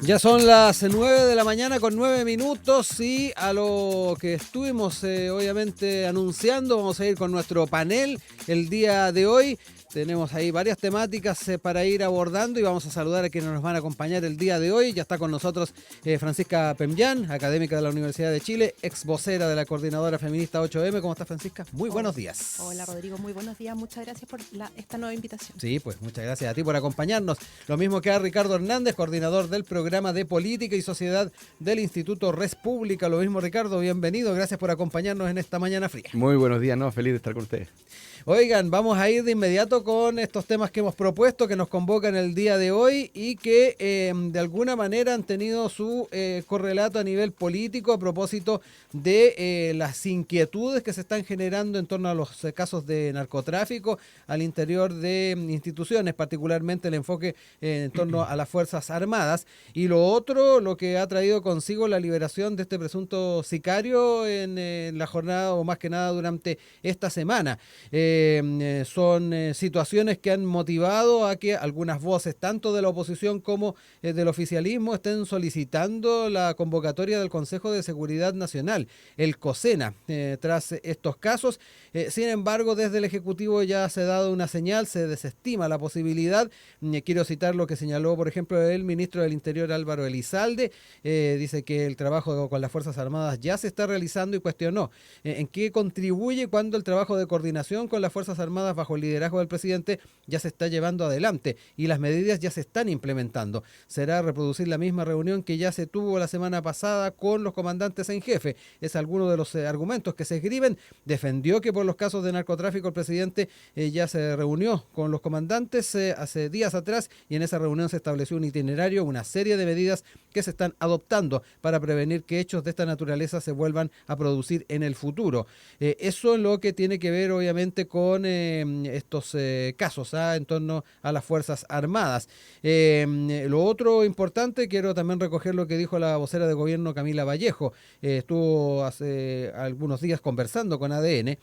Ya son las 9 de la mañana con 9 minutos y a lo que estuvimos obviamente anunciando, vamos a ir con nuestro panel el día de hoy. Tenemos ahí varias temáticas para ir abordando y vamos a saludar a quienes nos van a acompañar el día de hoy. Ya está con nosotros Francisca Pemllán, académica de la Universidad de Chile, ex vocera de la Coordinadora Feminista 8M. ¿Cómo estás, Francisca? Muy buenos días. Hola, Rodrigo, muy buenos días. Muchas gracias por esta nueva invitación. Sí, pues muchas gracias a ti por acompañarnos. Lo mismo que a Ricardo Hernández, coordinador del programa de Política y Sociedad del Instituto Res Pública. Lo mismo, Ricardo, bienvenido. Gracias por acompañarnos en esta mañana fría. Muy buenos días, ¿no? Feliz de estar con ustedes. Oigan, vamos a ir de inmediato con estos temas que hemos propuesto, que nos convocan el día de hoy y que de alguna manera han tenido su correlato a nivel político a propósito de las inquietudes que se están generando en torno a los casos de narcotráfico al interior de instituciones, particularmente el enfoque en torno a las Fuerzas Armadas. Y lo otro, lo que ha traído consigo la liberación de este presunto sicario en la jornada, o más que nada durante esta semana. Son situaciones que han motivado a que algunas voces, tanto de la oposición como del oficialismo, estén solicitando la convocatoria del Consejo de Seguridad Nacional, el COSENA, tras estos casos. Sin embargo, desde el Ejecutivo ya se ha dado una señal, se desestima la posibilidad. Quiero citar lo que señaló, por ejemplo, el ministro del Interior, Álvaro Elizalde. Dice que el trabajo con las Fuerzas Armadas ya se está realizando y cuestionó en qué contribuye cuando el trabajo de coordinación con las Fuerzas Armadas bajo el liderazgo del presidente ya se está llevando adelante y las medidas ya se están implementando. Será reproducir la misma reunión que ya se tuvo la semana pasada con los comandantes en jefe. Es alguno de los argumentos que se escriben. Defendió que por los casos de narcotráfico el presidente ya se reunió con los comandantes hace días atrás y en esa reunión se estableció un itinerario, una serie de medidas que se están adoptando para prevenir que hechos de esta naturaleza se vuelvan a producir en el futuro. Eso es lo que tiene que ver obviamente con estos casos en torno a las Fuerzas Armadas. Lo otro importante, quiero también recoger lo que dijo la vocera de gobierno Camila Vallejo. Estuvo hace algunos días conversando con ADN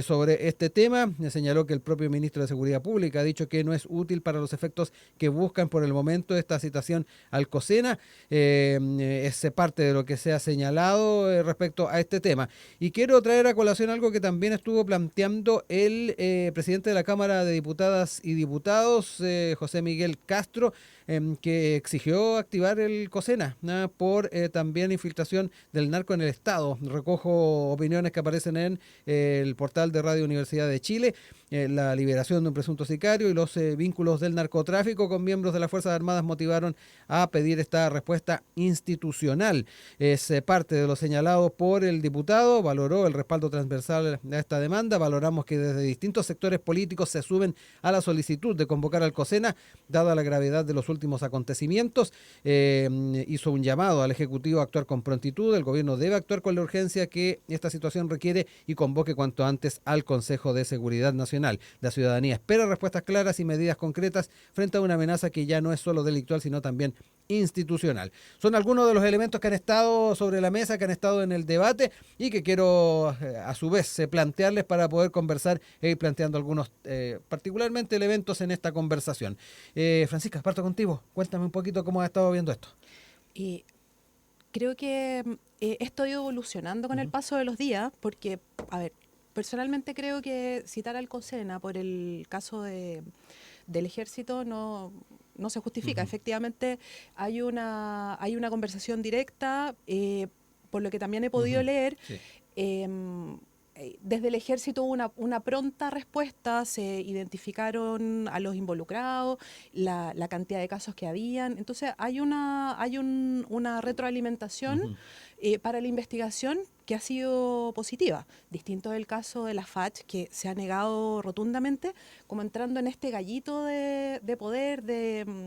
sobre este tema. Señaló que el propio ministro de Seguridad Pública ha dicho que no es útil para los efectos que buscan por el momento esta citación al COSENA. Es parte de lo que se ha señalado respecto a este tema. Y quiero traer a colación algo que también estuvo planteando el presidente de la Cámara de Diputadas y Diputados, José Miguel Castro, que exigió activar el COSENA por también infiltración del narco en el Estado. Recojo opiniones que aparecen en el portal de Radio Universidad de Chile. La liberación de un presunto sicario y los vínculos del narcotráfico con miembros de las Fuerzas Armadas motivaron a pedir esta respuesta institucional. Es parte de lo señalado por el diputado, valoró el respaldo transversal a esta demanda. Valoramos que desde distintos sectores políticos se suben a la solicitud de convocar al COSENA, dada la gravedad de los últimos acontecimientos. Hizo un llamado al Ejecutivo a actuar con prontitud. El gobierno debe actuar con la urgencia que esta situación requiere y convoque cuanto antes al Consejo de Seguridad Nacional. La ciudadanía espera respuestas claras y medidas concretas frente a una amenaza que ya no es solo delictual, sino también institucional. Son algunos de los elementos que han estado sobre la mesa, que han estado en el debate y que quiero a su vez plantearles para poder conversar e ir planteando algunos particularmente elementos en esta conversación. Francisca, parto contigo. Cuéntame un poquito cómo has estado viendo esto. Creo que esto ha ido evolucionando con el paso de los días porque, a ver, personalmente creo que citar al COSENA por el caso del ejército no se justifica. Efectivamente, hay una conversación directa, por lo que también he podido leer. Sí. Desde el ejército hubo una pronta respuesta, se identificaron a los involucrados, la cantidad de casos que habían. Entonces hay una retroalimentación para la investigación que ha sido positiva. Distinto del caso de la FACH, que se ha negado rotundamente, como entrando en este gallito de poder, de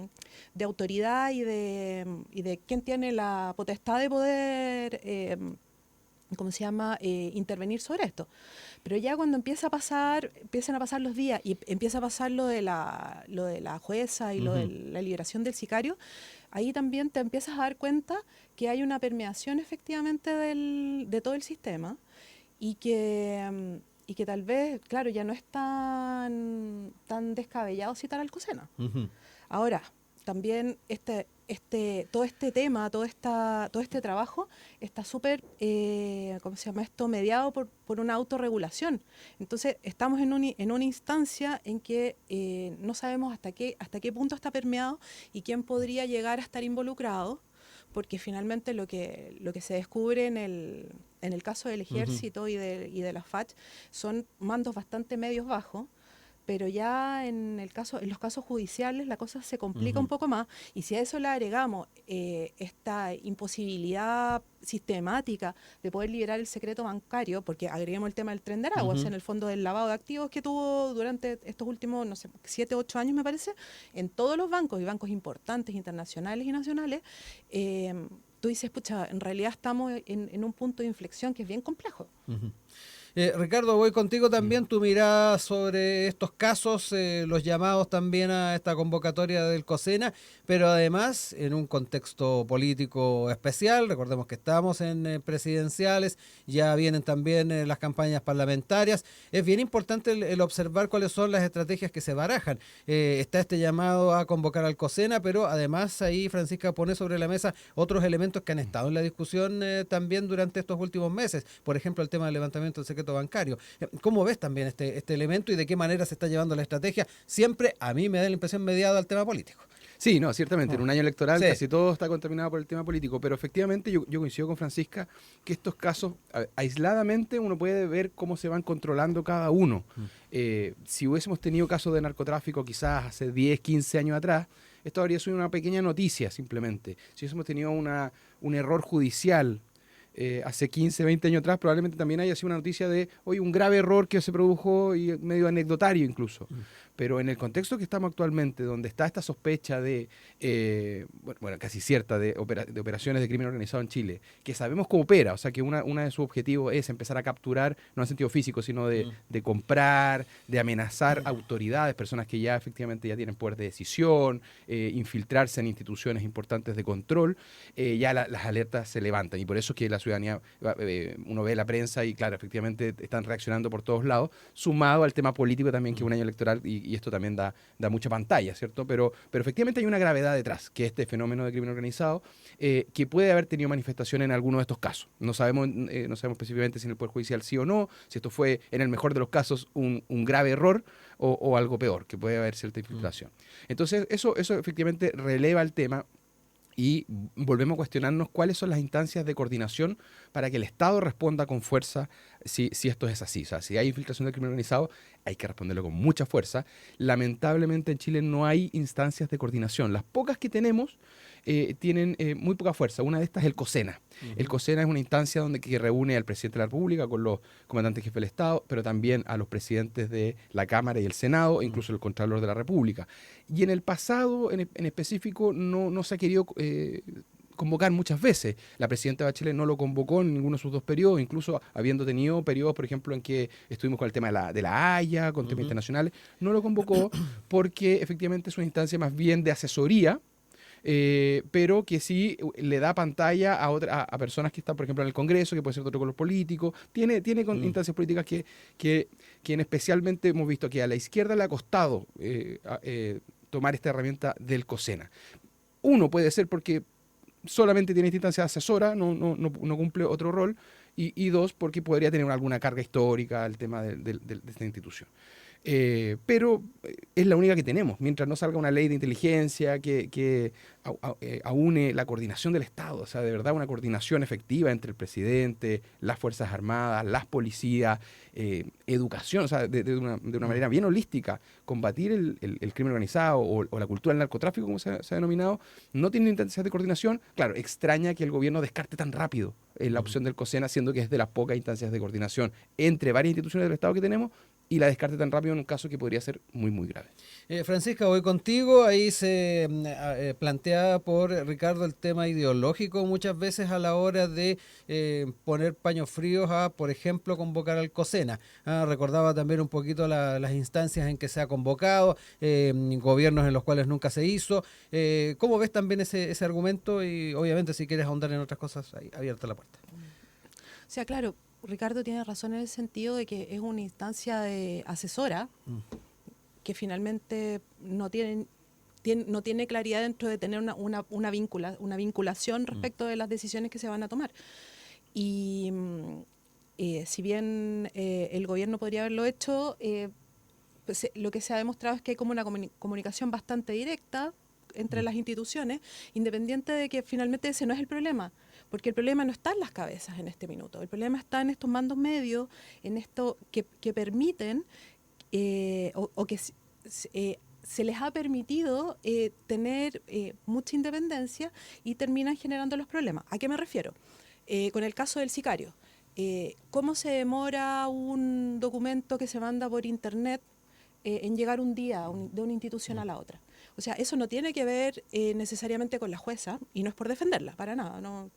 autoridad y de quién tiene la potestad de poder intervenir sobre esto. Pero ya cuando empiezan a pasar los días y empieza a pasar lo de la jueza y lo de la liberación del sicario, ahí también te empiezas a dar cuenta que hay una permeación efectivamente de todo el sistema y que tal vez, claro, ya no es tan descabellado citar al COSENA. Ahora, también todo este tema, todo este trabajo está súper, ¿cómo se llama esto?, mediado por una autorregulación. Entonces, estamos en una instancia en que no sabemos hasta qué punto está permeado y quién podría llegar a estar involucrado, porque finalmente lo que se descubre en el caso del ejército y de la FACH son mandos bastante medios bajos, pero ya en los casos judiciales la cosa se complica un poco más, y si a eso le agregamos esta imposibilidad sistemática de poder liberar el secreto bancario, porque agreguemos el tema del Tren de Aragua, o sea, en el fondo del lavado de activos que tuvo durante estos últimos, no sé, 7, 8 años me parece, en todos los bancos, y bancos importantes, internacionales y nacionales, tú dices, pucha, en realidad estamos en un punto de inflexión que es bien complejo. Ricardo, voy contigo también, tu mirada sobre estos casos, los llamados también a esta convocatoria del COSENA, pero además en un contexto político especial. Recordemos que estamos en presidenciales, ya vienen también las campañas parlamentarias. Es bien importante el observar cuáles son las estrategias que se barajan. Está este llamado a convocar al COSENA, pero además ahí Francisca pone sobre la mesa otros elementos que han estado en la discusión también durante estos últimos meses. Por ejemplo, el tema del levantamiento del secreto bancario. ¿Cómo ves también este elemento y de qué manera se está llevando la estrategia? Siempre a mí me da la impresión mediada al tema político. Sí, no, ciertamente, en un año electoral Sí. casi todo está contaminado por el tema político, pero efectivamente yo coincido con Francisca que estos casos, aisladamente, uno puede ver cómo se van controlando cada uno. Si hubiésemos tenido casos de narcotráfico quizás hace 10, 15 años atrás, esto habría sido una pequeña noticia simplemente. Si hubiésemos tenido un error judicial hace 15, 20 años atrás, probablemente también haya sido una noticia de hoy un grave error que se produjo y medio anecdotario incluso. Pero en el contexto que estamos actualmente, donde está esta sospecha de, bueno, casi cierta, de operaciones de crimen organizado en Chile, que sabemos cómo opera, o sea que una de sus objetivos es empezar a capturar, no en sentido físico, sino de comprar, de amenazar autoridades, personas que ya efectivamente ya tienen poder de decisión, infiltrarse en instituciones importantes de control, ya las alertas se levantan. Y por eso es que la ciudadanía, uno ve la prensa y claro, efectivamente están reaccionando por todos lados, sumado al tema político también, que es un año electoral y esto también da mucha pantalla, ¿cierto? Pero efectivamente hay una gravedad detrás, que este fenómeno de crimen organizado, que puede haber tenido manifestación en alguno de estos casos. No sabemos específicamente si en el Poder Judicial sí o no, si esto fue, en el mejor de los casos, un grave error o algo peor, que puede haber cierta infiltración. Entonces, eso efectivamente releva el tema. Y volvemos a cuestionarnos cuáles son las instancias de coordinación para que el Estado responda con fuerza si esto es así. O sea, si hay infiltración del crimen organizado, hay que responderlo con mucha fuerza. Lamentablemente en Chile no hay instancias de coordinación. Las pocas que tenemos tienen muy poca fuerza. Una de estas es el COSENA. El COSENA es una instancia que reúne al presidente de la República con los comandantes jefes del Estado, pero también a los presidentes de la Cámara y el Senado, e incluso el Contralor de la República. Y en el pasado, en específico, no se ha querido convocar muchas veces. La presidenta Bachelet no lo convocó en ninguno de sus 2 periodos, incluso habiendo tenido periodos, por ejemplo, en que estuvimos con el tema de la Haya, con temas internacionales, no lo convocó porque efectivamente es una instancia más bien de asesoría, pero que sí le da pantalla a personas que están, por ejemplo, en el Congreso, que puede ser de otro color político, tiene instancias políticas que especialmente hemos visto que a la izquierda le ha costado tomar esta herramienta del COSENA. Uno puede ser porque solamente tiene esta instancia asesora, no cumple otro rol, y dos, porque podría tener alguna carga histórica el tema de esta institución. Pero es la única que tenemos, mientras no salga una ley de inteligencia que aúne la coordinación del Estado, o sea, de verdad una coordinación efectiva entre el presidente, las Fuerzas Armadas, las policías, educación, o sea, de una manera bien holística, combatir el crimen organizado o la cultura del narcotráfico, como se ha denominado, no tiene instancias de coordinación. Claro, extraña que el gobierno descarte tan rápido la opción del COSENA, siendo que es de las pocas instancias de coordinación entre varias instituciones del Estado que tenemos, y la descarte tan rápido en un caso que podría ser muy, muy grave. Francisca, voy contigo. Ahí se plantea por Ricardo el tema ideológico muchas veces a la hora de poner paños fríos a, por ejemplo, convocar al COSENA. Recordaba también un poquito las instancias en que se ha convocado, gobiernos en los cuales nunca se hizo. ¿Cómo ves también ese argumento? Y obviamente si quieres ahondar en otras cosas, ahí abierta la puerta. O sea, claro, Ricardo tiene razón en el sentido de que es una instancia de asesora que finalmente tiene no tiene claridad dentro de tener una vinculación respecto de las decisiones que se van a tomar. Y si bien el gobierno podría haberlo hecho, pues, lo que se ha demostrado es que hay como una comunicación bastante directa entre las instituciones, independiente de que finalmente ese no es el problema, porque el problema no está en las cabezas en este minuto, el problema está en estos mandos medios, en esto que permiten o que se les ha permitido tener mucha independencia y terminan generando los problemas. ¿A qué me refiero? Con el caso del sicario. ¿Cómo se demora un documento que se manda por internet en llegar un día de una institución a la otra? O sea, eso no tiene que ver necesariamente con la jueza, y no es por defenderla, para nada, no,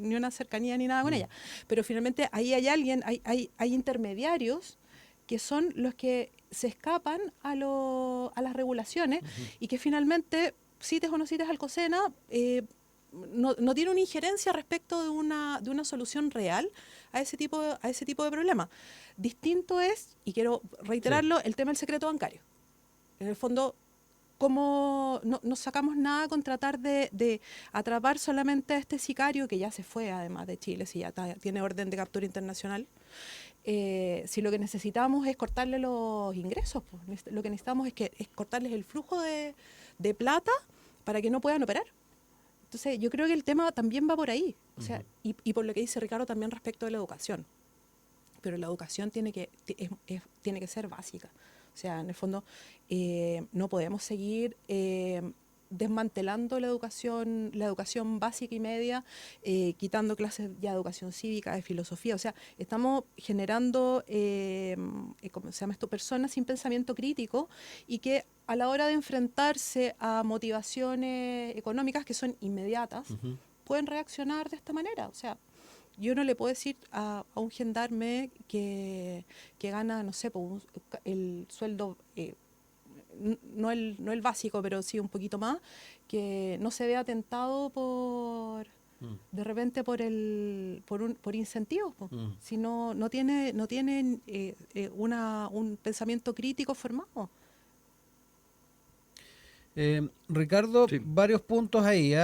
ni una cercanía ni nada con ella. Pero finalmente ahí hay alguien, hay intermediarios que son los que se escapan a las regulaciones y que finalmente, cites o no cites al COSENA, no tiene una injerencia respecto de una solución real a ese tipo de problemas. Distinto es, y quiero reiterarlo, el tema del secreto bancario. En el fondo, ¿cómo no sacamos nada con tratar de atrapar solamente a este sicario que ya se fue, además de Chile, si ya tiene orden de captura internacional? Si lo que necesitamos es cortarle los ingresos, pues, lo que necesitamos es cortarles el flujo de plata para que no puedan operar. Entonces, yo creo que el tema también va por ahí. O sea, y por lo que dice Ricardo también respecto de la educación. Pero la educación tiene que ser básica. O sea, en el fondo, no podemos seguir desmantelando la educación básica y media, quitando clases ya de educación cívica, de filosofía. O sea, estamos generando, ¿cómo se llama esto?, personas sin pensamiento crítico y que a la hora de enfrentarse a motivaciones económicas que son inmediatas, pueden reaccionar de esta manera. O sea, yo no le puedo decir a un gendarme que gana, no sé, el sueldo, no el básico, pero sí un poquito más, que no se vea tentado de repente por incentivos, si no tienen un pensamiento crítico formado. Ricardo, Sí. varios puntos ahí.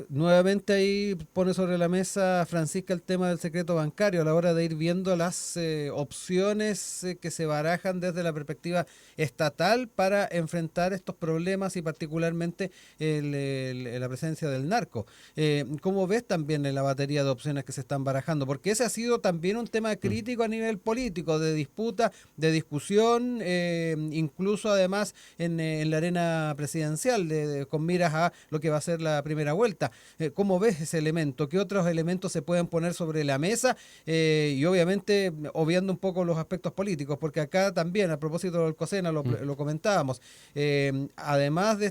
Nuevamente ahí pone sobre la mesa Francisca el tema del secreto bancario a la hora de ir viendo las opciones que se barajan desde la perspectiva estatal para enfrentar estos problemas y particularmente la presencia del narco. ¿Cómo ves también la batería de opciones que se están barajando? Porque ese ha sido también un tema crítico a nivel político, de disputa, de discusión, incluso además en la arena presidencial, con miras a lo que va a ser la primera vuelta. ¿Cómo ves ese elemento? ¿Qué otros elementos se pueden poner sobre la mesa? Y obviamente obviando un poco los aspectos políticos, porque acá también, a propósito del COSENA, lo comentábamos, además de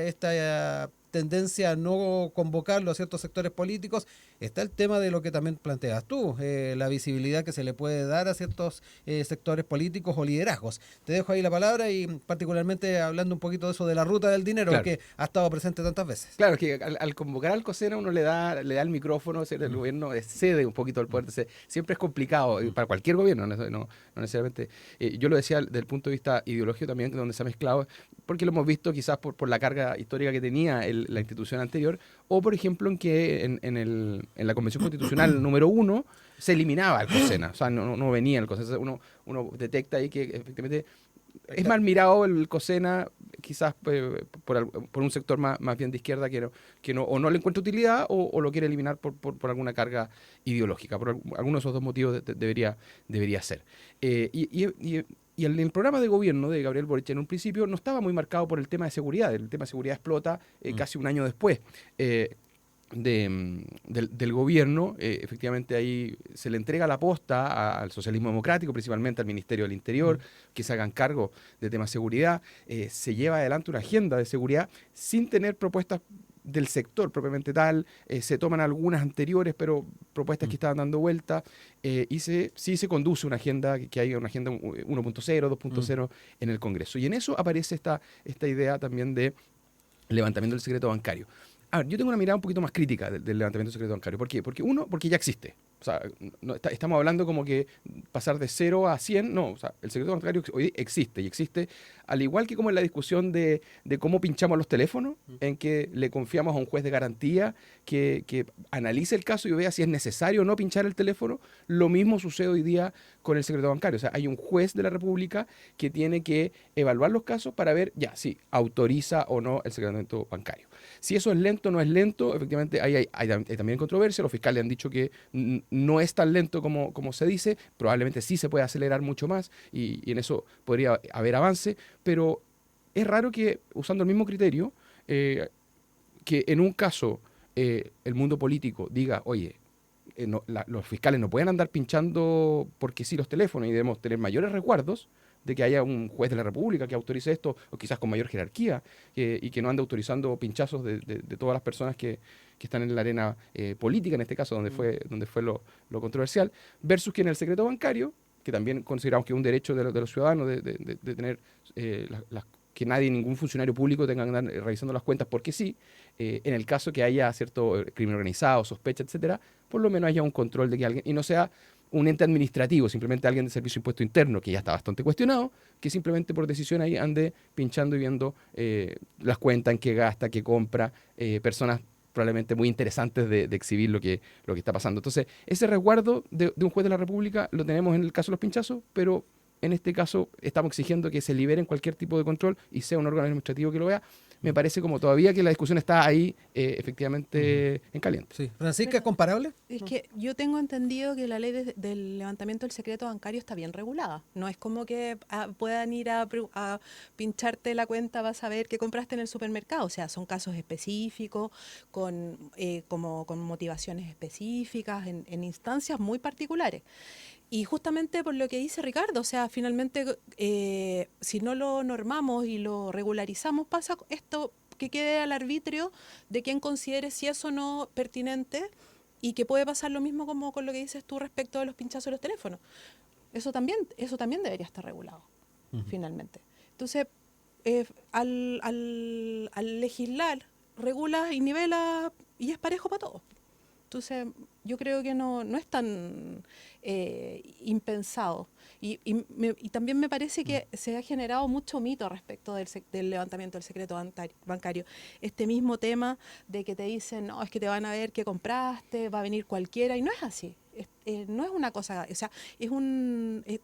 esta tendencia a no convocarlo a ciertos sectores políticos, está el tema de lo que también planteas tú, la visibilidad que se le puede dar a ciertos sectores políticos o liderazgos. Te dejo ahí la palabra y particularmente hablando un poquito de eso de la ruta del dinero, Claro. que ha estado presente tantas veces. Claro, es que al convocar al COSENA uno le da el micrófono, el gobierno cede un poquito el poder. Siempre es complicado, para cualquier gobierno, no necesariamente. Yo lo decía desde el punto de vista ideológico también, donde se ha mezclado, porque lo hemos visto quizás por la carga histórica que tenía la institución anterior, o por ejemplo en que en la Convención Constitucional número 1 se eliminaba el COSENA, o sea, no venía el COSENA. Uno detecta ahí que efectivamente es mal mirado el COSENA, quizás por un sector más bien de izquierda que no le encuentra utilidad o lo quiere eliminar por alguna carga ideológica. Por alguno de esos dos motivos debería ser. Y el programa de gobierno de Gabriel Boric en un principio no estaba muy marcado por el tema de seguridad. El tema de seguridad explota casi un año después. Del gobierno, efectivamente ahí se le entrega la posta al socialismo democrático, principalmente al Ministerio del Interior, que se hagan cargo de temas de seguridad. Se lleva adelante una agenda de seguridad sin tener propuestas del sector propiamente tal, se toman algunas anteriores, pero propuestas que estaban dando vuelta, y sí se conduce una agenda, que haya una agenda 1.0, 2.0 en el Congreso. Y en eso aparece esta idea también de levantamiento del secreto bancario. A ver, yo tengo una mirada un poquito más crítica del levantamiento del secreto bancario. ¿Por qué? Porque ya existe. O sea, estamos hablando como que pasar de 0 a 100, no, o sea, el secreto bancario hoy existe, y existe al igual que como en la discusión de cómo pinchamos los teléfonos, en que le confiamos a un juez de garantía que analice el caso y vea si es necesario o no pinchar el teléfono. Lo mismo sucede hoy día con el secreto bancario. O sea, hay un juez de la República que tiene que evaluar los casos para ver, ya, si autoriza o no el secreto bancario. Si eso es lento o no es lento, efectivamente hay también controversia. Los fiscales han dicho que no es tan lento como se dice. Probablemente sí se puede acelerar mucho más y en eso podría haber avance, pero es raro que, usando el mismo criterio, que en un caso el mundo político diga, oye, los fiscales no pueden andar pinchando porque sí los teléfonos y debemos tener mayores resguardos de que haya un juez de la República que autorice esto, o quizás con mayor jerarquía, y que no ande autorizando pinchazos de todas las personas que están en la arena política, en este caso, donde fue lo controversial, versus que en el secreto bancario, que también consideramos que es un derecho de los ciudadanos de tener que nadie, ningún funcionario público tenga que andar revisando las cuentas porque sí, en el caso que haya cierto crimen organizado, sospecha, etcétera, por lo menos haya un control de que alguien, y no sea un ente administrativo, simplemente alguien de Servicio de Impuesto Interno, que ya está bastante cuestionado, que simplemente por decisión ahí ande pinchando y viendo las cuentas, en qué gasta, qué compra, personas probablemente muy interesantes de exhibir lo que está pasando. Entonces, ese resguardo de un juez de la República lo tenemos en el caso de los pinchazos, pero en este caso estamos exigiendo que se liberen cualquier tipo de control y sea un órgano administrativo que lo vea. Me parece como todavía que la discusión está ahí efectivamente en caliente. Sí. Francisca, ¿es comparable? Es que yo tengo entendido que la ley del levantamiento del secreto bancario está bien regulada. No es como que puedan ir a pincharte la cuenta, vas a ver qué compraste en el supermercado. O sea, son casos específicos, con motivaciones específicas, en instancias muy particulares. Y justamente por lo que dice Ricardo, o sea, finalmente si no lo normamos y lo regularizamos, pasa esto que quede al arbitrio de quien considere si es o no pertinente, y que puede pasar lo mismo como con lo que dices tú respecto de los pinchazos de los teléfonos. Eso también debería estar regulado, finalmente. Entonces, al legislar, regula y nivela y es parejo para todos. Entonces, yo creo que no es tan impensado. Y también me parece que se ha generado mucho mito respecto del levantamiento del secreto bancario. Este mismo tema de que te dicen, no, es que te van a ver qué compraste, va a venir cualquiera, y no es así. No es una cosa, o sea,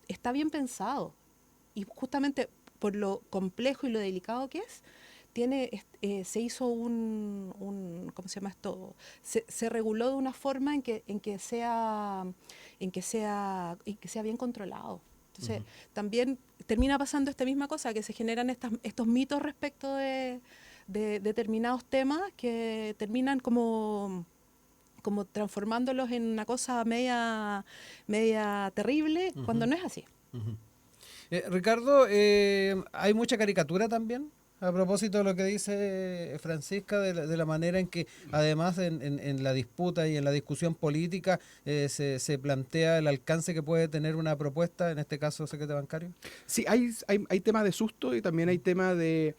está bien pensado. Y justamente por lo complejo y lo delicado que es, se hizo ¿cómo se llama esto? Se reguló de una forma en que sea bien controlado. Entonces, también termina pasando esta misma cosa, que se generan estos mitos respecto de determinados temas que terminan como transformándolos en una cosa media terrible, cuando no es así. Ricardo, ¿hay mucha caricatura también? A propósito de lo que dice Francisca, de la manera en que además en la disputa y en la discusión política se plantea el alcance que puede tener una propuesta, en este caso secreto bancario. Sí, hay temas de susto y también hay temas de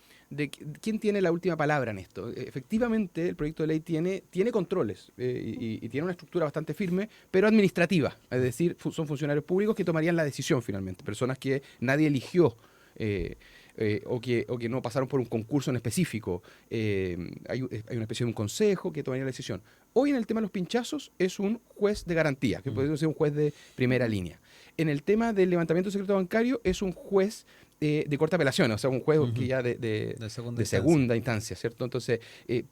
quién tiene la última palabra en esto. Efectivamente, el proyecto de ley tiene controles y tiene una estructura bastante firme, pero administrativa. Es decir, son funcionarios públicos que tomarían la decisión finalmente, personas que nadie eligió. O que no pasaron por un concurso en específico. Hay una especie de un consejo que tomaría la decisión. Hoy en el tema de los pinchazos es un juez de garantía, que puede ser un juez de primera línea. En el tema del levantamiento del secreto bancario es un juez de corta apelación, o sea, un juez que ya de segunda instancia, ¿cierto? Entonces,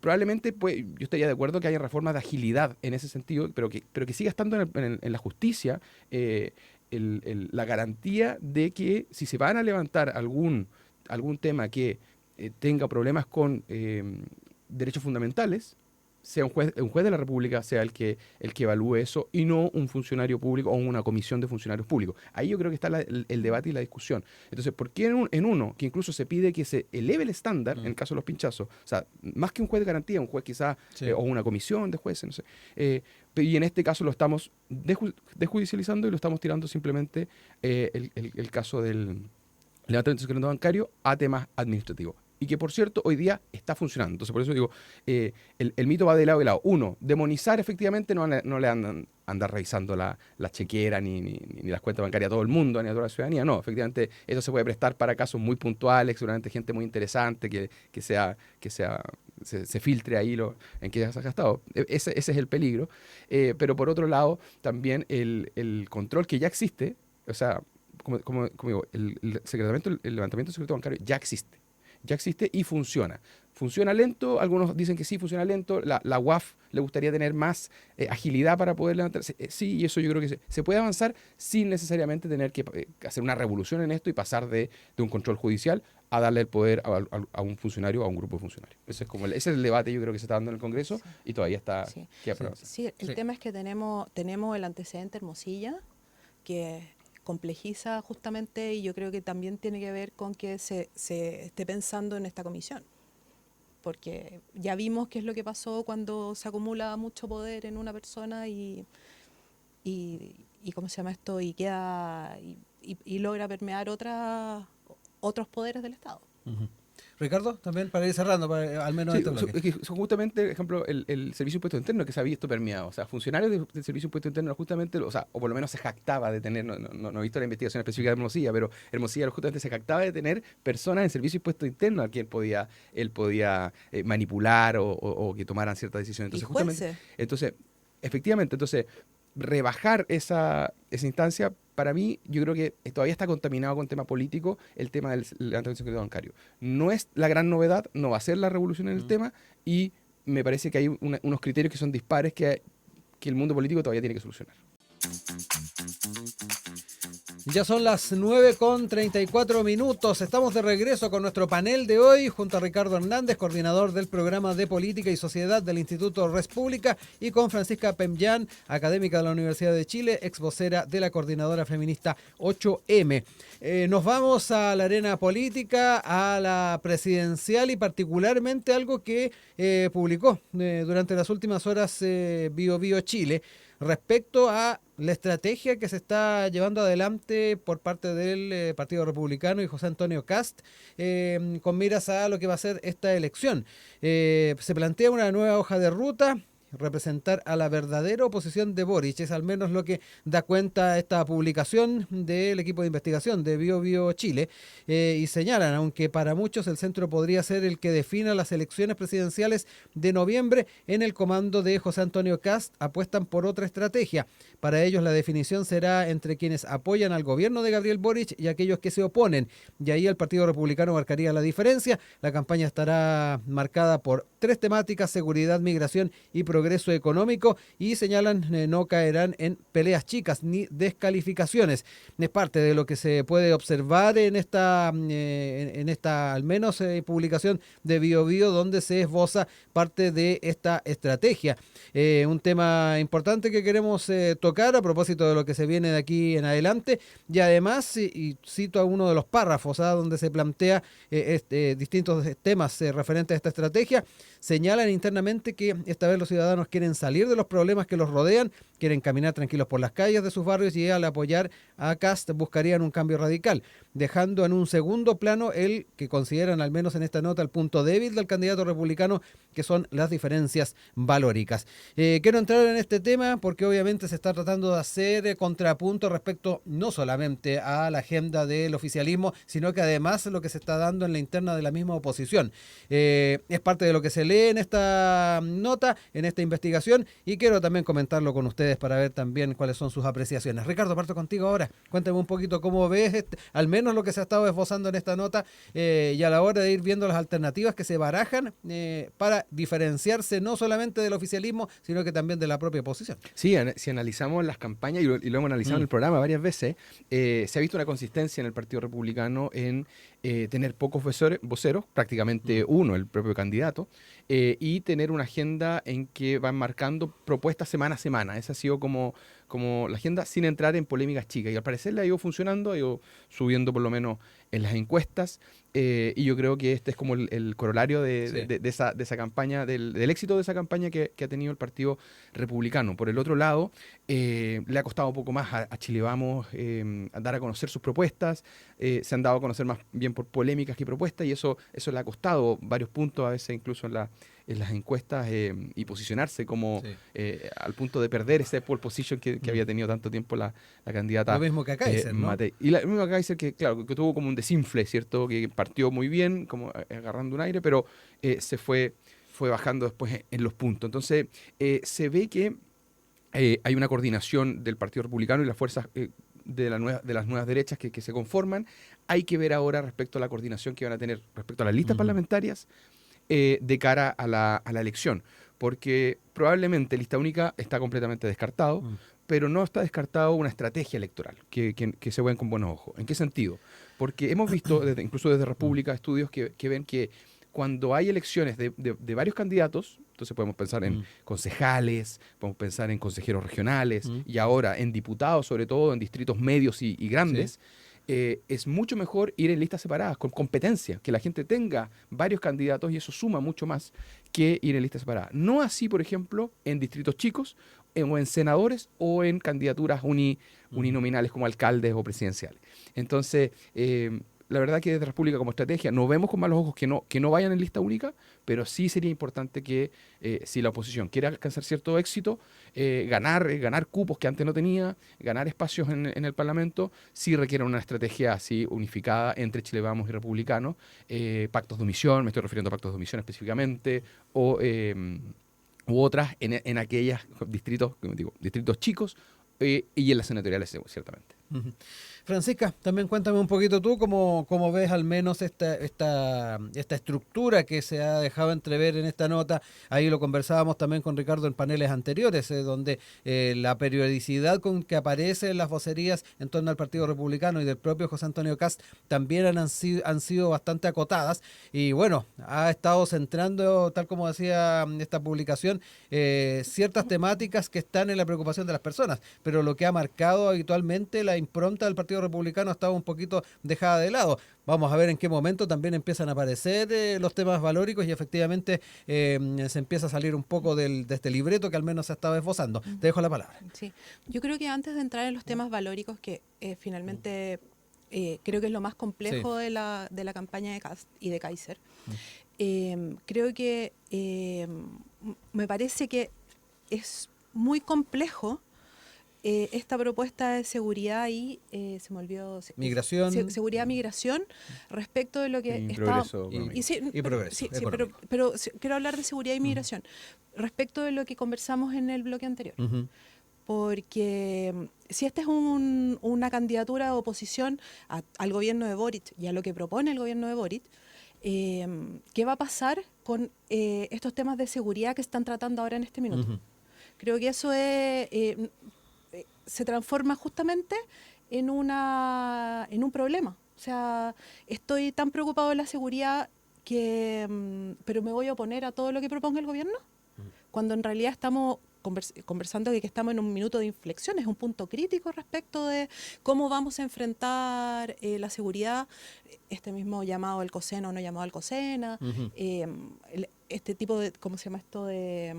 probablemente yo estaría de acuerdo que haya reformas de agilidad en ese sentido, pero que siga estando en la justicia la garantía de que si se van a levantar algún tema que tenga problemas con derechos fundamentales, sea un juez de la República sea el que evalúe eso y no un funcionario público o una comisión de funcionarios públicos. Ahí yo creo que está el debate y la discusión. Entonces, ¿por qué en uno que incluso se pide que se eleve el estándar en el caso de los pinchazos? O sea, más que un juez de garantía, un juez quizás o una comisión de jueces, no sé. Y en este caso lo estamos desjudicializando y lo estamos tirando simplemente el caso del levantamiento del secreto bancario a temas administrativos. y que, por cierto, hoy día está funcionando. Entonces, por eso digo, el mito va de lado y lado. Uno, demonizar efectivamente no le andar revisando la chequera ni las cuentas bancarias a todo el mundo, ni a toda la ciudadanía. No, efectivamente, eso se puede prestar para casos muy puntuales, seguramente gente muy interesante, que se filtre ahí en qué se ha gastado. Ese es el peligro. Pero por otro lado, también el control que ya existe, o sea, como digo, el levantamiento del secreto bancario ya existe y funciona. Funciona lento, algunos dicen que sí, funciona lento. La UAF le gustaría tener más agilidad para poder levantarse. Sí, y eso yo creo que se puede avanzar sin necesariamente tener que hacer una revolución en esto y pasar de un control judicial a darle el poder a un funcionario o a un grupo de funcionarios. Ese es el debate, yo creo, que se está dando en el Congreso, sí, y todavía está... Sí, sí, el tema es que tenemos el antecedente Hermosilla, que complejiza justamente, y yo creo que también tiene que ver con que se esté pensando en esta comisión, porque ya vimos qué es lo que pasó cuando se acumula mucho poder en una persona y ¿cómo se llama esto? Y queda y logra permear otros poderes del Estado. Uh-huh. Ricardo, también para ir cerrando, al menos sí, este bloque. Justamente, por ejemplo, el Servicio de Impuestos Internos, que se ha visto permeado. O sea, funcionarios del Servicio de Impuestos Internos justamente, o por lo menos se jactaba de tener, no he visto la investigación específica de Hermosilla, pero Hermosilla justamente se jactaba de tener personas en Servicio de Impuestos Internos a quien él podía manipular o que tomaran ciertas decisiones. Entonces, justamente, efectivamente, rebajar esa instancia, para mí, yo creo que todavía está contaminado con tema político, el tema del levantamiento del secreto bancario. No es la gran novedad, no va a ser la revolución en el tema, y me parece que hay unos criterios que son dispares que el mundo político todavía tiene que solucionar. Ya son las 9:34. Estamos de regreso con nuestro panel de hoy junto a Ricardo Hernández, coordinador del programa de Política y Sociedad del Instituto Res Pública, y con Francisca Pemllán, académica de la Universidad de Chile, ex vocera de la coordinadora feminista 8M. Nos vamos a la arena política, a la presidencial, y particularmente algo que publicó durante las últimas horas Bio Chile, respecto a la estrategia que se está llevando adelante por parte del Partido Republicano y José Antonio Kast, con miras a lo que va a ser esta elección. Se plantea una nueva hoja de ruta: representar a la verdadera oposición de Boric. Es al menos lo que da cuenta esta publicación del equipo de investigación de Bio Chile, y señalan, aunque para muchos el centro podría ser el que defina las elecciones presidenciales de noviembre, en el comando de José Antonio Kast apuestan por otra estrategia. Para ellos la definición será entre quienes apoyan al gobierno de Gabriel Boric y aquellos que se oponen, y ahí el Partido Republicano marcaría la diferencia. La campaña estará marcada por 3 temáticas: seguridad, migración y progreso económico, y señalan no caerán en peleas chicas ni descalificaciones. Es parte de lo que se puede observar en esta al menos publicación de Bio, donde se esboza parte de esta estrategia. Un tema importante que queremos tocar a propósito de lo que se viene de aquí en adelante, y además, y cito a uno de los párrafos donde se plantea distintos temas referentes a esta estrategia. Señalan internamente que esta vez los ciudadanos quieren salir de los problemas que los rodean, quieren caminar tranquilos por las calles de sus barrios, y al apoyar a Kast buscarían un cambio radical, dejando en un segundo plano el que consideran, al menos en esta nota, el punto débil del candidato republicano, que son las diferencias valóricas. Quiero entrar en este tema porque obviamente se está tratando de hacer contrapunto respecto no solamente a la agenda del oficialismo, sino que además lo que se está dando en la interna de la misma oposición. Es parte de lo que se lee en esta nota, en esta investigación, y quiero también comentarlo con ustedes para ver también cuáles son sus apreciaciones. Ricardo, parto contigo ahora. Cuéntame un poquito cómo ves al menos lo que se ha estado esbozando en esta nota, y a la hora de ir viendo las alternativas que se barajan para diferenciarse no solamente del oficialismo, sino que también de la propia oposición. Sí, si analizamos las campañas, y lo hemos analizado en el programa varias veces, se ha visto una consistencia en el Partido Republicano en tener pocos voceros, prácticamente uno, el propio candidato, y tener una agenda en que van marcando propuestas semana a semana. Esa ha sido como como la agenda sin entrar en polémicas chicas. Y al parecer le ha ido funcionando, ha ido subiendo por lo menos en las encuestas. Y yo creo que este es como el corolario de esa campaña, del éxito de esa campaña que ha tenido el Partido Republicano. Por el otro lado, le ha costado un poco más a Chile Vamos dar a conocer sus propuestas. Se han dado a conocer más bien por polémicas que propuestas, y eso le ha costado varios puntos, a veces incluso en las encuestas, y posicionarse como al punto de perder ese pole position que había tenido tanto tiempo la candidata. Lo mismo que a Kaiser, ¿no? Matei. Y lo mismo que a Kaiser, que claro, que tuvo como un desinfle, ¿cierto? Que partió muy bien, como agarrando un aire, pero se fue bajando después en los puntos. Entonces, se ve que hay una coordinación del Partido Republicano y las fuerzas de las nuevas derechas que se conforman. Hay que ver ahora respecto a la coordinación que van a tener respecto a las listas parlamentarias de cara a la elección. Porque probablemente lista única está completamente descartado, pero no está descartado una estrategia electoral que se ven con buenos ojos. ¿En qué sentido? Porque hemos visto, incluso desde República, estudios que ven que cuando hay elecciones de varios candidatos, entonces podemos pensar en concejales, podemos pensar en consejeros regionales, y ahora en diputados, sobre todo en distritos medios y grandes, es mucho mejor ir en listas separadas, con competencia, que la gente tenga varios candidatos, y eso suma mucho más que ir en listas separadas. No así, por ejemplo, en distritos chicos, o en senadores, o en candidaturas uninominales como alcaldes o presidenciales. Entonces, la verdad que desde República, como estrategia, no vemos con malos ojos que no vayan en lista única, pero sí sería importante que si la oposición quiere alcanzar cierto éxito, ganar cupos que antes no tenía, ganar espacios en el Parlamento, sí requiere una estrategia así unificada entre Chile Vamos y Republicanos, pactos de omisión, me estoy refiriendo a pactos de omisión específicamente, u otras en aquellos distritos chicos, y en las senatoriales, ciertamente. Francisca, también cuéntame un poquito tú cómo ves al menos esta estructura que se ha dejado entrever en esta nota. Ahí lo conversábamos también con Ricardo en paneles anteriores, donde la periodicidad con que aparecen las vocerías en torno al Partido Republicano y del propio José Antonio Kast también han sido bastante acotadas, y bueno, ha estado centrando, tal como decía esta publicación, ciertas temáticas que están en la preocupación de las personas, pero lo que ha marcado habitualmente la impronta del Partido Republicano estaba un poquito dejada de lado. Vamos a ver en qué momento también empiezan a aparecer los temas valóricos, y efectivamente se empieza a salir un poco de este libreto que al menos se estaba esbozando. Te dejo la palabra. Sí, yo creo que antes de entrar en los temas valóricos, que finalmente creo que es lo más complejo de la campaña de Kast y de Kaiser, creo que me parece que es muy complejo esta propuesta de seguridad y se me olvidó migración, seguridad, migración, respecto de lo que está y progreso. Sí, pero quiero hablar de seguridad y migración respecto de lo que conversamos en el bloque anterior. Porque si esta es una candidatura de oposición al gobierno de Boric y a lo que propone el gobierno de Boric, ¿qué va a pasar con estos temas de seguridad que están tratando ahora en este minuto? Creo que eso se transforma justamente en un problema. O sea, estoy tan preocupado de la seguridad pero me voy a oponer a todo lo que proponga el gobierno, cuando en realidad estamos conversando de que estamos en un minuto de inflexión, es un punto crítico respecto de cómo vamos a enfrentar la seguridad, este mismo llamado al COSENA o no llamado al COSENA, este tipo de, ¿cómo se llama esto? De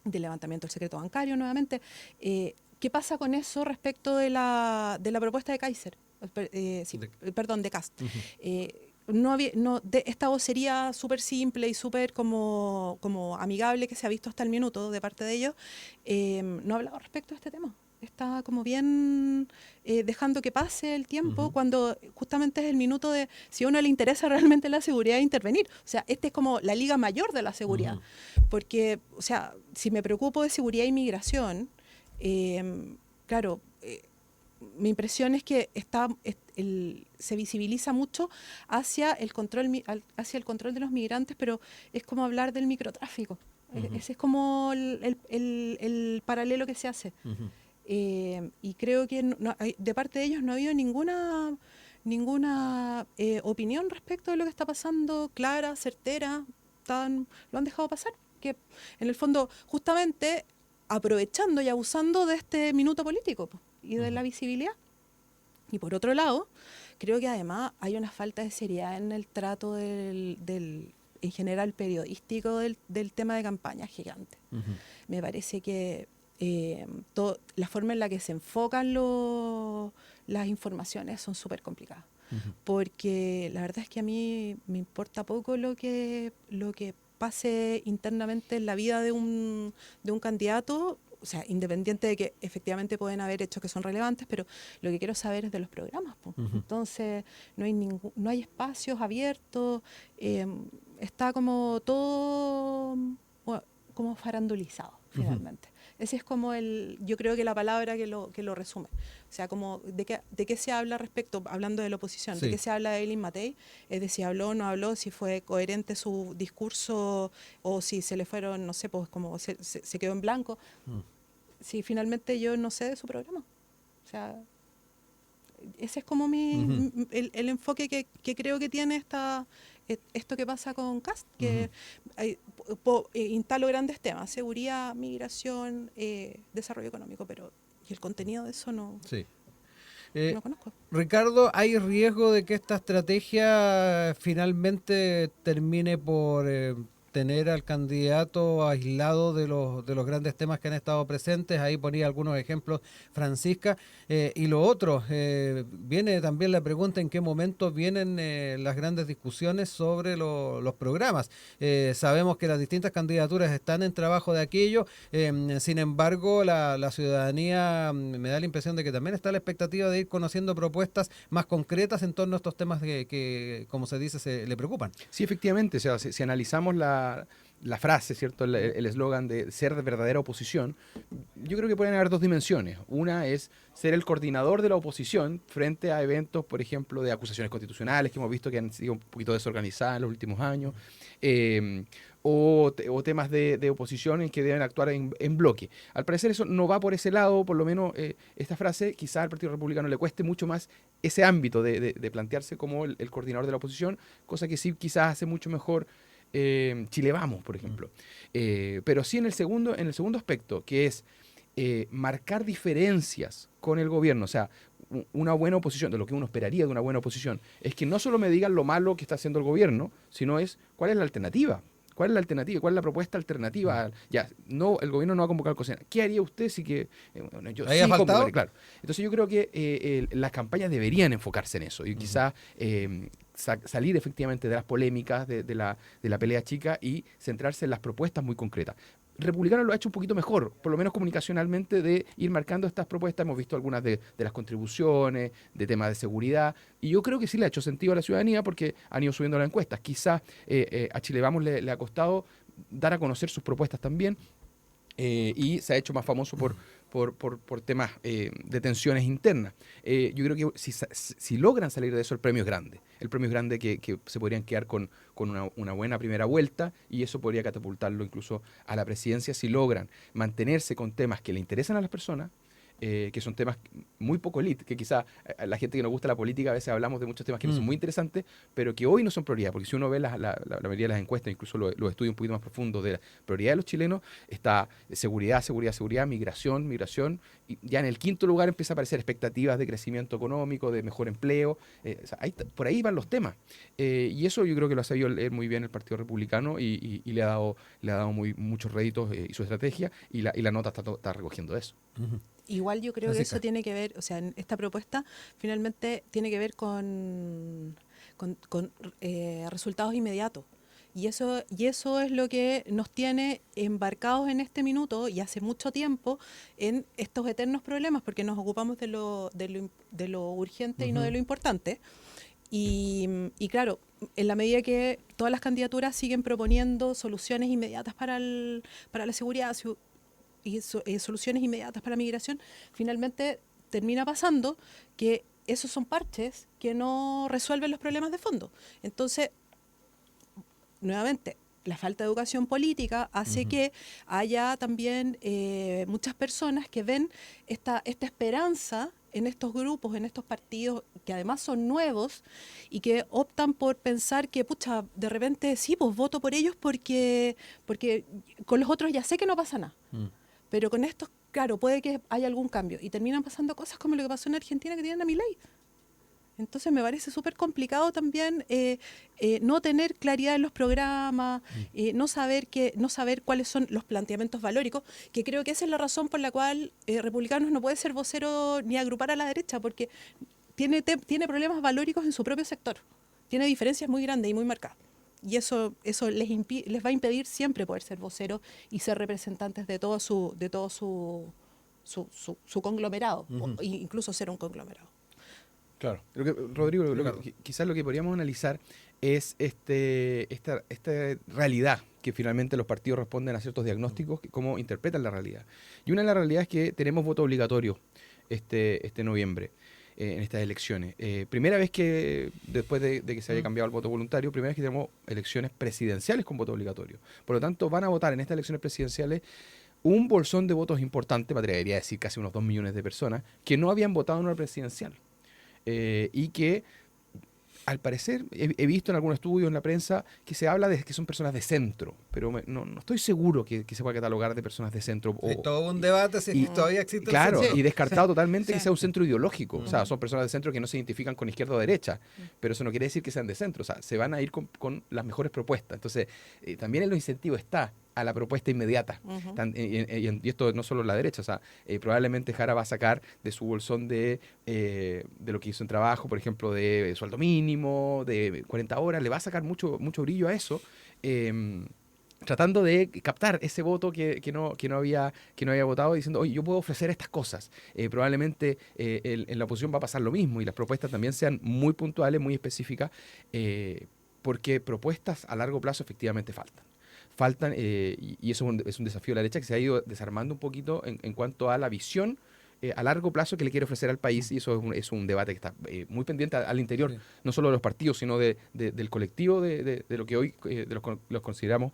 levantamiento del secreto bancario nuevamente. ¿Qué pasa con eso respecto de la propuesta de Kaiser? De Kast. Esta vocería súper simple y súper como amigable que se ha visto hasta el minuto de parte de ellos, no ha hablado respecto a este tema. Está como bien dejando que pase el tiempo, cuando justamente es el minuto de, si a uno le interesa realmente la seguridad, de intervenir. O sea, este es como la liga mayor de la seguridad. Porque, o sea, si me preocupo de seguridad y migración, claro, mi impresión es que se visibiliza mucho hacia el control de los migrantes, pero es como hablar del microtráfico. Ese es como el paralelo que se hace. Y creo que de parte de ellos no ha habido ninguna opinión respecto de lo que está pasando, clara, certera, lo han dejado pasar. Que en el fondo, justamente, aprovechando y abusando de este minuto político po, y de la visibilidad. Y por otro lado, creo que además hay una falta de seriedad en el trato en general periodístico del tema de campaña gigante. Me parece que la forma en la que se enfocan las informaciones son súper complicadas. Porque la verdad es que a mí me importa poco lo que pase internamente en la vida de un candidato, o sea, independiente de que efectivamente pueden haber hechos que son relevantes, pero lo que quiero saber es de los programas. Entonces, no hay espacios abiertos, está como todo como farandulizado, finalmente. Ese es como yo creo que la palabra que lo resume. O sea, como de qué se habla respecto, hablando de la oposición, Sí. de qué se habla de Eileen Matei, es de si habló o no habló, si fue coherente su discurso o si se le fueron, no sé, pues como se quedó en blanco. Si finalmente yo no sé de su programa. O sea, ese es como el enfoque que creo que tiene esto que pasa con CAST, que instalo grandes temas, seguridad, migración, desarrollo económico, pero y el contenido de eso no conozco. Ricardo, ¿hay riesgo de que esta estrategia finalmente termine por tener al candidato aislado de los grandes temas que han estado presentes? Ahí ponía algunos ejemplos Francisca. Y lo otro, viene también la pregunta en qué momento vienen las grandes discusiones sobre los programas. Sabemos que las distintas candidaturas están en trabajo de aquello, sin embargo la ciudadanía me da la impresión de que también está la expectativa de ir conociendo propuestas más concretas en torno a estos temas que como se dice, le preocupan. Sí, efectivamente, o sea, si analizamos la frase, ¿cierto? El eslogan de ser de verdadera oposición, yo creo que pueden haber dos dimensiones. Una es ser el coordinador de la oposición frente a eventos, por ejemplo, de acusaciones constitucionales que hemos visto que han sido un poquito desorganizadas en los últimos años, o temas de oposición en que deben actuar en bloque. Al parecer eso no va por ese lado, por lo menos esta frase quizás al Partido Republicano le cueste mucho más ese ámbito de plantearse como el coordinador de la oposición, cosa que sí quizás hace mucho mejor Chile Vamos, por ejemplo. Pero sí en el segundo aspecto, que es marcar diferencias con el gobierno, o sea, una buena oposición, de lo que uno esperaría de una buena oposición, es que no solo me digan lo malo que está haciendo el gobierno, sino es cuál es la alternativa. ¿Cuál es la alternativa? ¿Cuál es la propuesta alternativa? Ya, no, el gobierno no va a convocar al COSENA. ¿Qué haría usted si que...? Bueno, yo sí convocaré, claro. Entonces yo creo que las campañas deberían enfocarse en eso y quizás salir efectivamente de las polémicas, de la pelea chica y centrarse en las propuestas muy concretas. Republicano lo ha hecho un poquito mejor, por lo menos comunicacionalmente, de ir marcando estas propuestas. Hemos visto algunas de las contribuciones, de temas de seguridad, y yo creo que sí le ha hecho sentido a la ciudadanía porque han ido subiendo las encuestas. Quizás a Chile Vamos le ha costado dar a conocer sus propuestas también, y se ha hecho más famoso por temas de tensiones internas. Yo creo que si logran salir de eso, el premio es grande. El premio es grande que se podrían quedar con una buena primera vuelta y eso podría catapultarlo incluso a la presidencia si logran mantenerse con temas que le interesan a las personas, que son temas muy poco elite, que quizá la gente que nos gusta la política a veces hablamos de muchos temas que no son muy interesantes, pero que hoy no son prioridad, porque si uno ve la mayoría de las encuestas, incluso los estudios un poquito más profundos de la prioridad de los chilenos, está seguridad, migración, y ya en el quinto lugar empieza a aparecer expectativas de crecimiento económico, de mejor empleo, o sea, por ahí van los temas, y eso yo creo que lo ha sabido leer muy bien el Partido Republicano y le ha dado muchos réditos y su estrategia, y la nota está recogiendo eso. Igual yo creo que eso tiene que ver, o sea, en esta propuesta finalmente tiene que ver con resultados inmediatos. Y eso es lo que nos tiene embarcados en este minuto y hace mucho tiempo en estos eternos problemas, porque nos ocupamos de lo urgente y no de lo importante. Y claro, en la medida que todas las candidaturas siguen proponiendo soluciones inmediatas para la seguridad y soluciones inmediatas para la migración, finalmente termina pasando que esos son parches que no resuelven los problemas de fondo. Entonces, nuevamente, la falta de educación política hace que haya también muchas personas que ven esta esperanza en estos grupos, en estos partidos, que además son nuevos y que optan por pensar que, pucha, de repente sí, pues voto por ellos porque con los otros ya sé que no pasa nada. Pero con esto, claro, puede que haya algún cambio. Y terminan pasando cosas como lo que pasó en Argentina, que tienen a Milei. Entonces me parece súper complicado también no tener claridad en los programas, no saber cuáles son los planteamientos valóricos, que creo que esa es la razón por la cual Republicanos no puede ser vocero ni agrupar a la derecha, porque tiene problemas valóricos en su propio sector. Tiene diferencias muy grandes y muy marcadas. Y eso les va a impedir siempre poder ser voceros y ser representantes de todo su conglomerado, o incluso ser un conglomerado. Claro. Rodrigo, quizás lo que podríamos analizar es esta realidad que finalmente los partidos responden a ciertos diagnósticos, cómo interpretan la realidad. Y una de las realidades es que tenemos voto obligatorio este noviembre en estas elecciones. Primera vez que, después de que se haya cambiado el voto voluntario, primera vez que tenemos elecciones presidenciales con voto obligatorio. Por lo tanto, van a votar en estas elecciones presidenciales un bolsón de votos importante, me atrevería a decir casi unos 2 millones de personas, que no habían votado en una presidencial. Y que al parecer he visto en algún estudio en la prensa que se habla de que son personas de centro, pero no estoy seguro que se pueda catalogar de personas de centro. Hay todo un debate si todavía existe claro, el centro. y descartado totalmente Sí. que sea un centro ideológico. O sea, son personas de centro que no se identifican con izquierda o derecha, pero eso no quiere decir que sean de centro. O sea, se van a ir con las mejores propuestas. Entonces, también el incentivo está a la propuesta inmediata. Y esto no solo la derecha, o sea, probablemente Jara va a sacar de su bolsón de lo que hizo en trabajo, por ejemplo, de sueldo mínimo, de 40 horas, le va a sacar mucho brillo a eso, tratando de captar ese voto que no había votado, diciendo, oye, yo puedo ofrecer estas cosas. Probablemente en la oposición va a pasar lo mismo y las propuestas también sean muy puntuales, muy específicas, porque propuestas a largo plazo efectivamente faltan, y eso es un desafío de la derecha que se ha ido desarmando un poquito en cuanto a la visión a largo plazo que le quiere ofrecer al país, y eso es un debate que está muy pendiente al interior, no solo de los partidos, sino del colectivo de lo que hoy los consideramos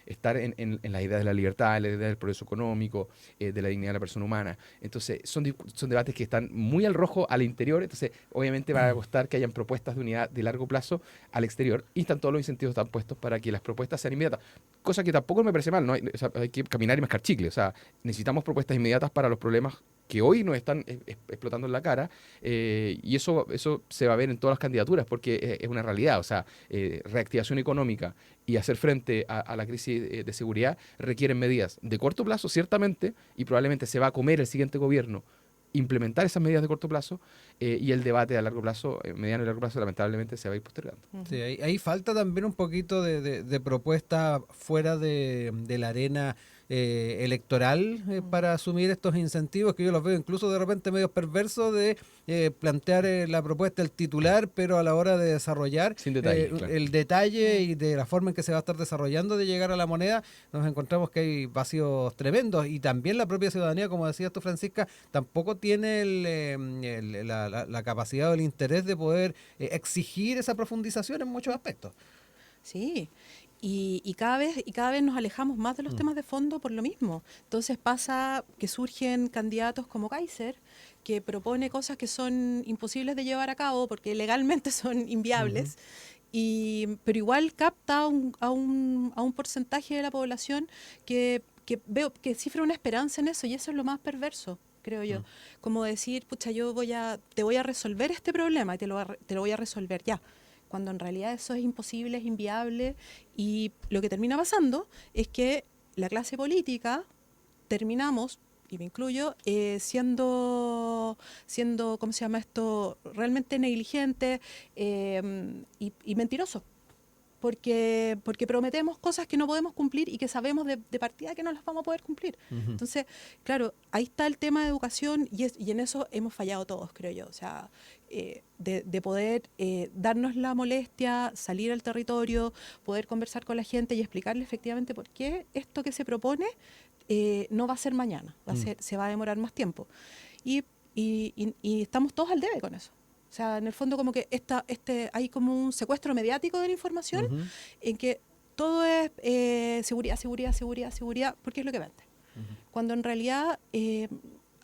estar en la idea de la libertad, en la idea del progreso económico, de la dignidad de la persona humana. Entonces, son debates que están muy al rojo al interior, entonces obviamente va a costar que hayan propuestas de unidad de largo plazo al exterior, y están todos los incentivos están puestos para que las propuestas sean inmediatas, cosa que tampoco me parece mal, ¿no? O sea, hay que caminar y mascar chicle, o sea, necesitamos propuestas inmediatas para los problemas que hoy nos están explotando en la cara, y eso se va a ver en todas las candidaturas, porque es una realidad. O sea, reactivación económica y hacer frente a la crisis de seguridad requieren medidas de corto plazo, ciertamente, y probablemente se va a comer el siguiente gobierno implementar esas medidas de corto plazo, y el debate a largo plazo, mediano y largo plazo, lamentablemente se va a ir postergando. Sí, ahí falta también un poquito de propuesta fuera de la arena electoral para asumir estos incentivos, que yo los veo incluso de repente medio perversos de plantear la propuesta del titular, pero a la hora de desarrollar Sin detalle, claro. el detalle y de la forma en que se va a estar desarrollando de llegar a la moneda, nos encontramos que hay vacíos tremendos, y también la propia ciudadanía, como decías tú, Francisca, tampoco tiene la capacidad o el interés de poder exigir esa profundización en muchos aspectos. Sí, y cada vez nos alejamos más de los temas de fondo por lo mismo. Entonces pasa que surgen candidatos como Kaiser, que propone cosas que son imposibles de llevar a cabo porque legalmente son inviables, pero igual capta a un porcentaje de la población que veo que cifra una esperanza en eso, y eso es lo más perverso, creo yo. Como decir, pucha, te voy a resolver este problema y te lo voy a resolver ya, cuando en realidad eso es imposible, es inviable, y lo que termina pasando es que la clase política terminamos, y me incluyo, siendo, ¿cómo se llama esto?, realmente negligente y mentiroso. Porque prometemos cosas que no podemos cumplir y que sabemos de partida que no las vamos a poder cumplir. Entonces, claro, ahí está el tema de educación, y en eso hemos fallado todos, creo yo. O sea, de poder darnos la molestia, salir al territorio, poder conversar con la gente y explicarle efectivamente por qué esto que se propone no va a ser mañana, se va a demorar más tiempo. Y estamos todos al debe con eso. O sea, en el fondo como que hay como un secuestro mediático de la información, en que todo es seguridad, seguridad, seguridad, seguridad, porque es lo que vende. Cuando en realidad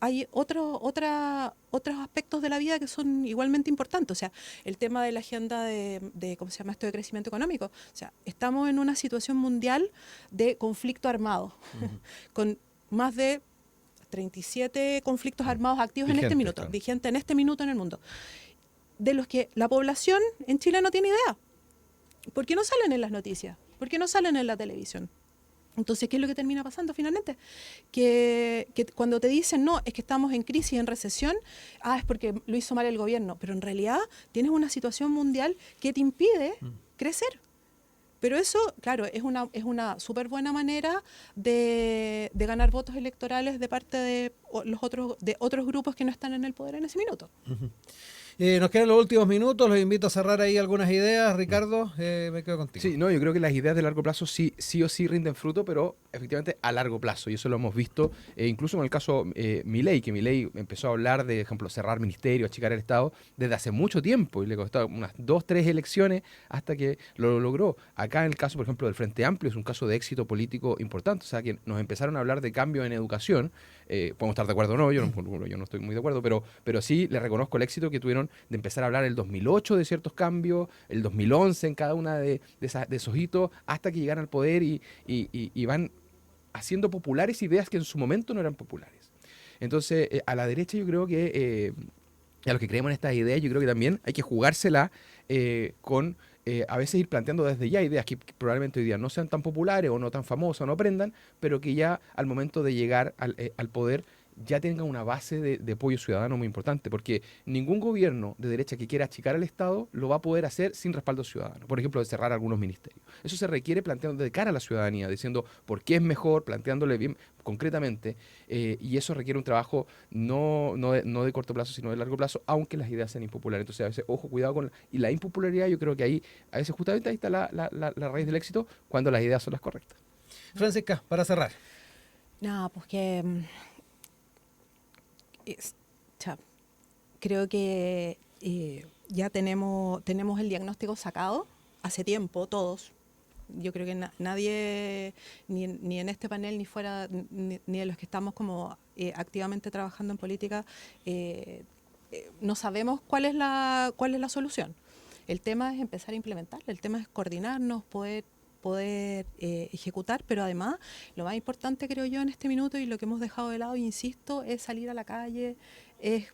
hay otros aspectos de la vida que son igualmente importantes. O sea, el tema de la agenda de ¿cómo se llama esto?, de crecimiento económico. O sea, estamos en una situación mundial de conflicto armado, con más de 37 conflictos armados activos en este Vigente, minuto, claro. vigente en este minuto en el mundo, de los que la población en Chile no tiene idea. ¿Por qué no salen en las noticias? ¿Por qué no salen en la televisión? Entonces, ¿qué es lo que termina pasando finalmente? Que cuando te dicen, no, es que estamos en crisis, en recesión, es porque lo hizo mal el gobierno, pero en realidad tienes una situación mundial que te impide crecer. Pero eso, claro, es una súper buena manera de ganar votos electorales de parte de otros grupos que no están en el poder en ese minuto. Nos quedan los últimos minutos, los invito a cerrar ahí algunas ideas. Ricardo, me quedo contigo. Sí, no, yo creo que las ideas de largo plazo sí o sí rinden fruto, pero efectivamente a largo plazo. Y eso lo hemos visto incluso en el caso Milei, que Milei empezó a hablar de, ejemplo, cerrar ministerios, achicar el Estado desde hace mucho tiempo y le costó unas 2, 3 elecciones hasta que lo logró. Acá en el caso, por ejemplo, del Frente Amplio es un caso de éxito político importante. O sea, que nos empezaron a hablar de cambio en educación. Podemos estar de acuerdo o no, yo no estoy muy de acuerdo, pero sí le reconozco el éxito que tuvieron de empezar a hablar el 2008 de ciertos cambios, el 2011 en cada una de esos hitos, hasta que llegaron al poder y van haciendo populares ideas que en su momento no eran populares. Entonces, a la derecha yo creo que, a los que creemos en estas ideas, yo creo que también hay que jugársela con... a veces ir planteando desde ya ideas que probablemente hoy día no sean tan populares o no tan famosas o no aprendan, pero que ya al momento de llegar al poder ya tengan una base de apoyo ciudadano muy importante, porque ningún gobierno de derecha que quiera achicar al Estado lo va a poder hacer sin respaldo ciudadano. Por ejemplo, de cerrar algunos ministerios. Eso se requiere planteando de cara a la ciudadanía, diciendo por qué es mejor, planteándole bien concretamente, y eso requiere un trabajo no de corto plazo, sino de largo plazo, aunque las ideas sean impopulares. Entonces, a veces, ojo, cuidado con y la impopularidad. Yo creo que ahí, a veces justamente ahí está la raíz del éxito, cuando las ideas son las correctas. Francisca, para cerrar. No, pues que creo que ya tenemos el diagnóstico sacado hace tiempo, todos. Yo creo que nadie, ni en este panel, ni fuera, ni de los que estamos como activamente trabajando en política, no sabemos cuál es la solución. El tema es empezar a implementar, el tema es coordinarnos, poder ejecutar, pero además lo más importante, creo yo, en este minuto, y lo que hemos dejado de lado, insisto, es salir a la calle, es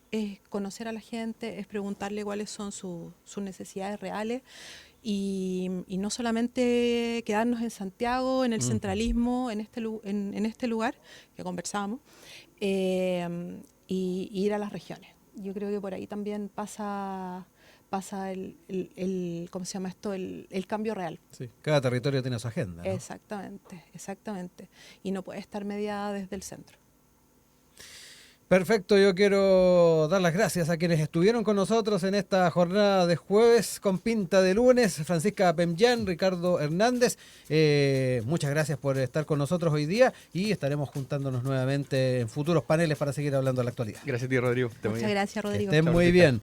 conocer a la gente, es preguntarle cuáles son sus necesidades reales y no solamente quedarnos en Santiago, en el centralismo, en este lugar que conversábamos, y ir a las regiones. Yo creo que por ahí también pasa ¿cómo se llama esto? El cambio real. Sí, cada territorio tiene su agenda, ¿no? Exactamente. Y no puede estar mediada desde el centro. Perfecto, yo quiero dar las gracias a quienes estuvieron con nosotros en esta jornada de jueves con pinta de lunes. Francisca Pemllán, Ricardo Hernández, muchas gracias por estar con nosotros hoy día y estaremos juntándonos nuevamente en futuros paneles para seguir hablando de la actualidad. Gracias a ti, Rodrigo. Muchas gracias, Rodrigo. Que estén muy bien.